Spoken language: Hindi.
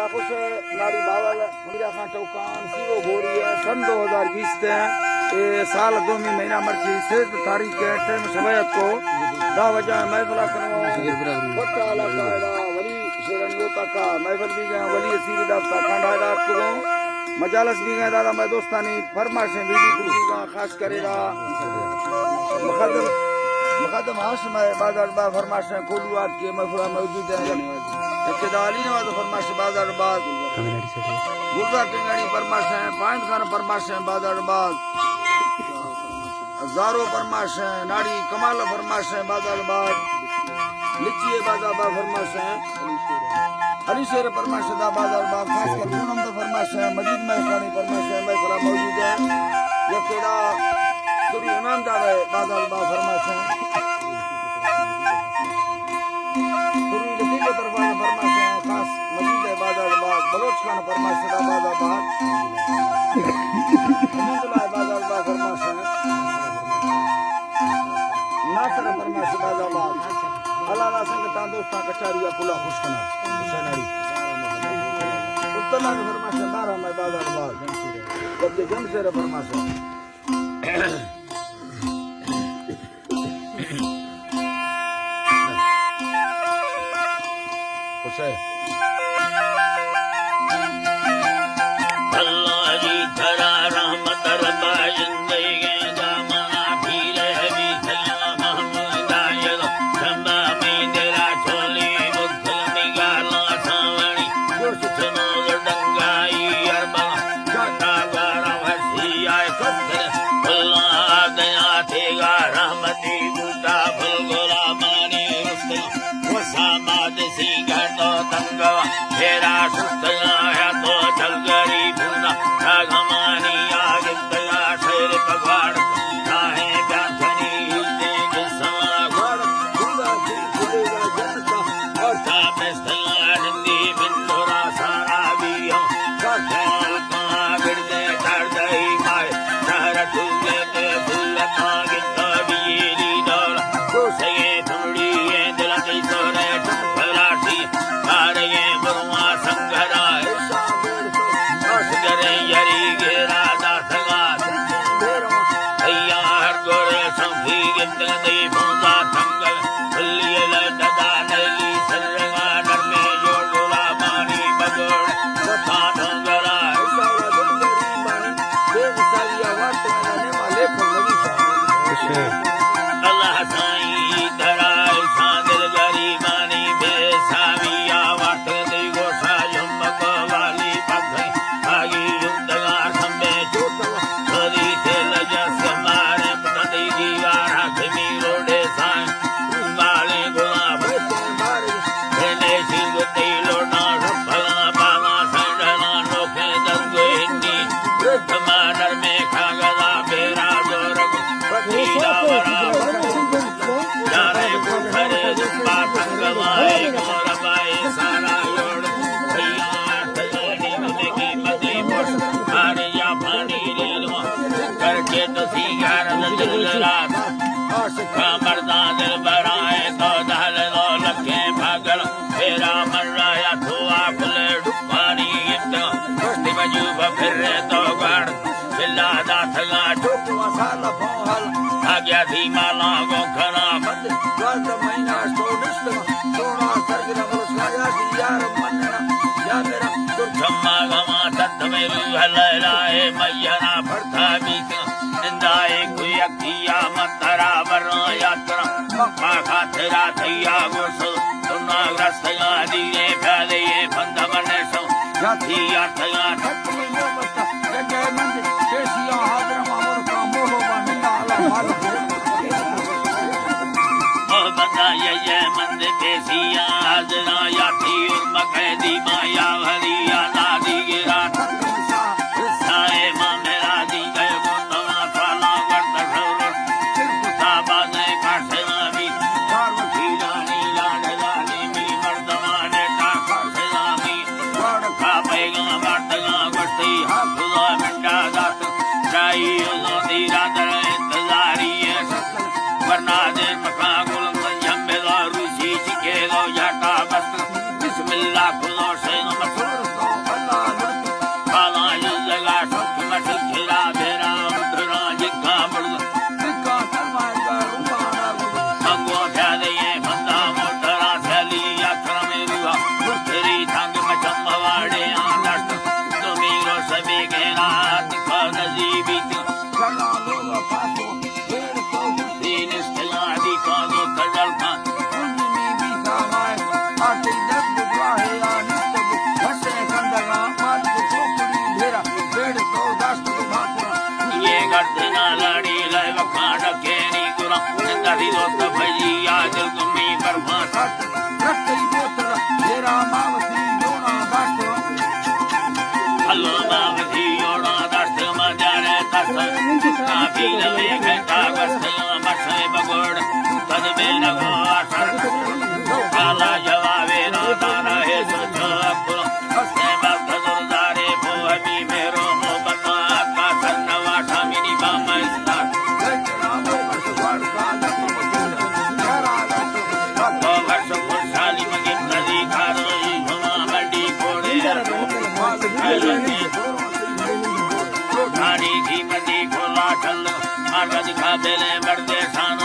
खुश नारी बावल मुंडिया खां चौकान सीरो गोरी है सन 2020 ते ए साल 2 महीना मर्ची 6 तारीख के टाइम सवयत को दा वजह महफिल करो पट्टा ला कायदा वली शेरन लोता का महफिल भी गया वली सीरी दास्ता कांडा रात को मजालस भी गया दादा मैं दोस्तानी फरमाइशें बीडी कुर्सी का खास करेगा मुकदम हाशम बाजार बा फरमाइशें कोलुआत के महफिल मौजूद है इब्तिदाली नवाज फरमाइश बाजार बाद गुलजार टिंगानी फरमाइशें पाइंद खान फरमाइशें बाजार बाद जारो फरमाइशें नाड़ी कमाल फरमाइशें बाजार बाद लिचिए बाजार बा फरमाइशें अली शेर फरमाइश दा बाजार बाद खास कर पूनम दा फरमाइशें मजीद महफिल फरमाइशें महफिल मौजूद है यकेड़ा सूरी इमाम दा बाजार बा फरमाइशें बलोच खान फरमाइश दा बाजार बाद अहमदुल्लाह बाजार बा फरमाइश नासर फरमाइश बाजार बाद अलावा संग ता दोस्ता कचारिया कुला खुशखना हुसैनरी उत्तला फरमाइश 12 में बाजार बाद जब जमशेर फरमाइश हुसैन तेरा सुस्तया तो चल गरी भूना रागमानी आगे तया शेर पगवाड़ चाहे व्यासनी हिलने के समा घोड़ खुदा की खुदेगा जनता और सामने स्थला हिंदी बिंदुरा सारा भी हो कथल कहाँ गिरदे डर गई माए शहर टूटे ते फूल कागे तभी ली दौड़ तो सगे थोड़ी ये दिल की सोने ठुकराती सारे ये बरुआ संगरा असगरे यरी गेरा दासगा भैया हर गोरे संफी गिफ्त दे भूंदा संगल फुल्लिए लडदा नली सरगा डर में जोड़ गोला मानी बगोड़ कथा ढोंगरा साला दुलगरी मानी देव सालिया वाट में वाले फुल्ली अल्लाह साईं धरा सादिल गरी मानी बेसाविया वाट दे गोसा जुम्मक वाली पगई आगी जुंदगा संबे जोतवा सोदी ते लजस मारे पतई दीवार हकमी रोडे साईं वाले गुलाब मारे खेले सिंगते लोना भला बाला संडला नोखे दंगो इन्नी वृद्ध मानर में खागदा बेरा जोरग पठीला वरा जाने पुखरे जुम्बा तंगवाए गोरबाए सारा योड़ भैया तजानी मिलेगी मदी मोश मारिया पानी ले लो करके तो सीगार नजर रात और सुखा मर्दा दिल बराए तो दहल लो लखे भागल फेरा मर्राया धुआ खुले डुबानी गिफ्ट दोस्ती मजूब फिर तो गाड़ चिल्ला दाथला डुब मसाला फोहल आज्ञा धी माला गो खरा बद द्वाद महीना स्टोडिस्ट सोना सरगना मुस्काया यार मनना या मेरा दुर्धम्मा गमा तत मेरू हललाए मैयना भरता बीत इंदाए कोई अकिया मतरा वरना यात्रा मक्का खातरा थैया गोस सुना ग्रस्तगा दीए फैले बंद बने सो जाती यात्रा ठक में मोमता जगह मंदिर केसिया हाजर मामर का मोह बनिया आला माल मोहब्बता ये मंद केसिया हाजरा याती उर्म कैदी माया हरिया दादी गिरा साए मेरा दी गए गोतमा साला वर्त शौर चिरकुता बाजे काशना भी सार्वती रानी लाडलानी मी मर्दमाने का काशना भी वड़ खा पैगा वाटगा गोष्ठी हाफुला मिंडा दात जाई नदी रादर इंतजारी है वरना दे मका गुल संजम बेला रूसी चिके लो जाटा बस बिस्मिल्लाह खुदा से नमस्कार दोस्त भजी आज तुम्ही बरफास हलो मावती योड़ा दस्त मजारे तस काफी लवे घंटा गस्त मसे बगोड़ तद में लगो आसर काला जवाबे ना तारा है सोचो अकुल हस्ते भक्त दुर्दारे भोहबी मेरो मोहब्बत का सन्नवा ठामिनी बामा इस्तार तो वर्ष खुशहाली मगे नदी खारो घुमा बड़ी घोड़े नारी की मदी खोला ठल आटा दिखा बेले बड़दे शान